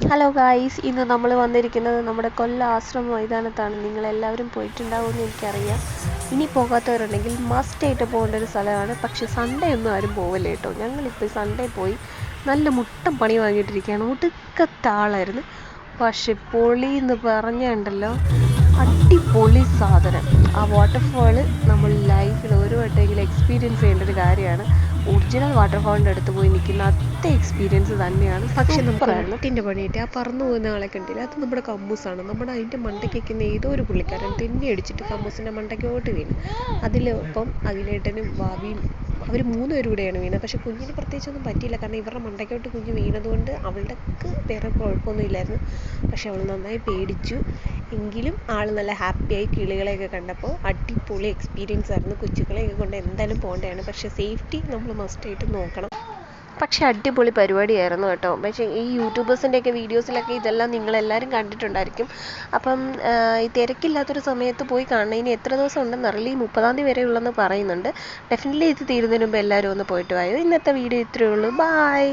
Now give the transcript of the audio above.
Hello guys, ഇന്ന് നമ്മൾ വന്നിരിക്കുന്നത് നമ്മുടെ കൊല്ലം ആശ്രമ മൈതാനത്താണ്. നിങ്ങളെല്ലാവരും പോയിട്ടുണ്ടാവുമെന്ന് എനിക്കറിയാം. ഇനി പോകാത്തവരുണ്ടെങ്കിൽ മസ്റ്റായിട്ട് പോകേണ്ട ഒരു സ്ഥലമാണ്. പക്ഷേ സൺഡേ ഒന്നും ആരും പോവില്ല കേട്ടോ. ഞങ്ങളിപ്പോൾ സൺഡേ പോയി നല്ല മുട്ടം പണി വാങ്ങിയിട്ടിരിക്കുകയാണ്. ഒടുക്കത്തെ ആളായിരുന്നു. പക്ഷെ പൊളി എന്ന് പറഞ്ഞുണ്ടല്ലോ, അടിപൊളി സാധനം. ആ വാട്ടർഫാള് നമ്മൾ ലൈഫിൽ ഒരു വട്ടമെങ്കിലും എക്സ്പീരിയൻസ് ചെയ്യേണ്ട ഒരു കാര്യമാണ്. ഒറിജിനൽ വാട്ടർഫാളിൻ്റെ അടുത്ത് പോയി നിൽക്കുന്ന അതേ എക്സ്പീരിയൻസ് തന്നെയാണ്. പക്ഷെ നമുക്ക് മുട്ടിൻ്റെ പണിയിട്ട് ആ പറന്നു പോകുന്ന ആളെ കണ്ടില്ല, അത് നമ്മുടെ കമ്മൂസാണ്. നമ്മുടെ അതിൻ്റെ മണ്ടയ്ക്ക് വയ്ക്കുന്ന ഏതോ ഒരു പുള്ളിക്കാരൻ തെന്നി അടിച്ചിട്ട് കമ്മൂസിൻ്റെ മണ്ടയ്ക്കോട്ട് വീണ്. അതിലൊപ്പം അഖിലേട്ടനും ഭാവിയും അവർ 3 പേരും കൂടെയാണ് വീണത്. പക്ഷെ കുഞ്ഞിന് പ്രത്യേകിച്ചൊന്നും പറ്റിയില്ല, കാരണം ഇവരുടെ മണ്ടയ്ക്കോട്ട് കുഞ്ഞ് വീണതുകൊണ്ട് അവൾക്ക് വേറെ കുഴപ്പമൊന്നും ഇല്ലായിരുന്നു. പക്ഷെ അവൾ നന്നായി പേടിച്ചു. എങ്കിലും ആൾ നല്ല ഹാപ്പിയായി. കിളികളെയൊക്കെ കണ്ടപ്പോൾ അടിപൊളി എക്സ്പീരിയൻസ് ആയിരുന്നു. കൊച്ചുങ്ങളെയൊക്കെ കൊണ്ട് എന്തായാലും പോകേണ്ടതാണ്. പക്ഷേ സേഫ്റ്റി നമ്മൾ മസ്റ്റായിട്ട് നോക്കണം. പക്ഷെ അടിപൊളി പരിപാടിയായിരുന്നു കേട്ടോ. പക്ഷേ ഈ യൂട്യൂബേഴ്സിൻ്റെയൊക്കെ വീഡിയോസിലൊക്കെ ഇതെല്ലാം നിങ്ങളെല്ലാവരും കണ്ടിട്ടുണ്ടായിരിക്കും. അപ്പം ഈ തിരക്കില്ലാത്തൊരു സമയത്ത് പോയി കാണണം. ഇനി എത്ര ദിവസം ഉണ്ടെന്ന് അറിയില്ല. ഈ 30-ാം തീയതി വരെ ഉള്ളെന്ന് പറയുന്നുണ്ട്. ഡെഫിനറ്റ്ലി ഇത് തീരുന്നതിന് മുമ്പ് എല്ലാവരും ഒന്ന് പോയിട്ട് വായോ. ഇന്നത്തെ വീഡിയോ ഇത്രയേ ഉള്ളൂ. ബായ്.